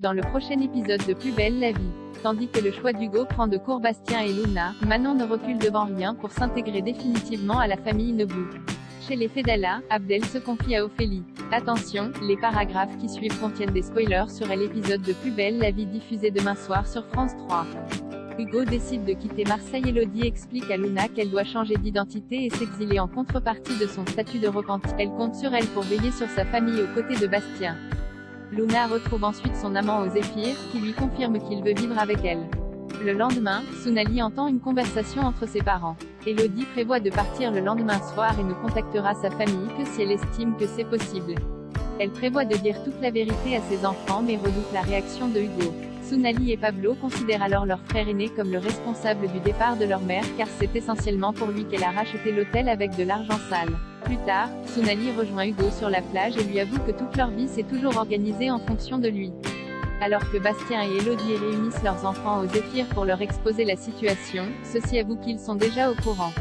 dans le prochain épisode de Plus belle la vie. Tandis que le choix d'Hugo prend de court Bastien et Luna, Manon ne recule devant rien pour s'intégrer définitivement à la famille Nebou. Chez les Fedala, Abdel se confie à Ophélie. Attention, les paragraphes qui suivent contiennent des spoilers sur l'épisode de Plus belle la vie diffusé demain soir sur France 3. Hugo décide de quitter Marseille. Elodie explique à Luna qu'elle doit changer d'identité et s'exiler en contrepartie de son statut de repentie. Elle compte sur elle pour veiller sur sa famille aux côtés de Bastien. Luna retrouve ensuite son amant Zéphyr, qui lui confirme qu'il veut vivre avec elle. Le lendemain, Sounali entend une conversation entre ses parents. Elodie prévoit de partir le lendemain soir et ne contactera sa famille que si elle estime que c'est possible. Elle prévoit de dire toute la vérité à ses enfants mais redoute la réaction de Hugo. Sounali et Pablo considèrent alors leur frère aîné comme le responsable du départ de leur mère car c'est essentiellement pour lui qu'elle a racheté l'hôtel avec de l'argent sale. Plus tard, Sounali rejoint Hugo sur la plage et lui avoue que toute leur vie s'est toujours organisée en fonction de lui. Alors que Bastien et Elodie réunissent leurs enfants Zéphyr pour leur exposer la situation, ceux-ci avouent qu'ils sont déjà au courant.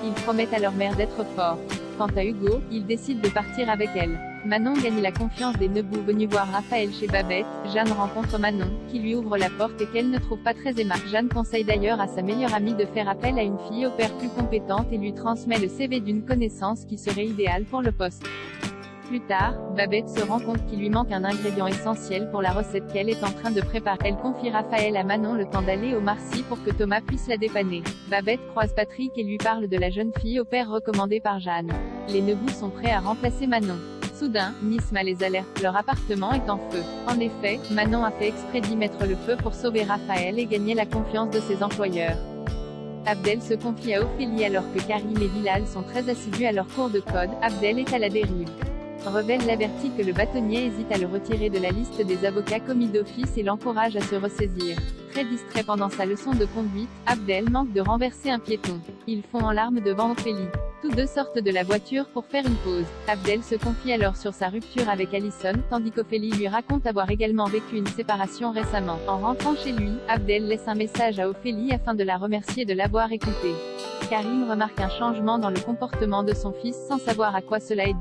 Ils promettent à leur mère d'être forts. Quant à Hugo, il décide de partir avec elle. Manon gagne la confiance des Nebou venus voir Raphaël chez Babette. Jeanne rencontre Manon, qui lui ouvre la porte et qu'elle ne trouve pas très aimable. Jeanne conseille d'ailleurs à sa meilleure amie de faire appel à une fille au père plus compétente et lui transmet le CV d'une connaissance qui serait idéale pour le poste. Plus tard, Babette se rend compte qu'il lui manque un ingrédient essentiel pour la recette qu'elle est en train de préparer. Elle confie Raphaël à Manon le temps d'aller au Marcy pour que Thomas puisse la dépanner. Babette croise Patrick et lui parle de la jeune fille au père recommandée par Jeanne. Les Nebou sont prêts à remplacer Manon. Soudain, Nisma les alerte, leur appartement est en feu. En effet, Manon a fait exprès d'y mettre le feu pour sauver Raphaël et gagner la confiance de ses employeurs. Abdel se confie à Ophélie alors que Karim et Bilal sont très assidus à leur cours de code. Abdel est à la dérive. Rebelle l'avertit que le bâtonnier hésite à le retirer de la liste des avocats commis d'office et l'encourage à se ressaisir. Très distrait pendant sa leçon de conduite, Abdel manque de renverser un piéton. Ils fond en larmes devant Ophélie. Tous deux sortent de la voiture pour faire une pause. Abdel se confie alors sur sa rupture avec Allison, tandis qu'Ophélie lui raconte avoir également vécu une séparation récemment. En rentrant chez lui, Abdel laisse un message à Ophélie afin de la remercier de l'avoir écouté. Karim remarque un changement dans le comportement de son fils sans savoir à quoi cela est dû.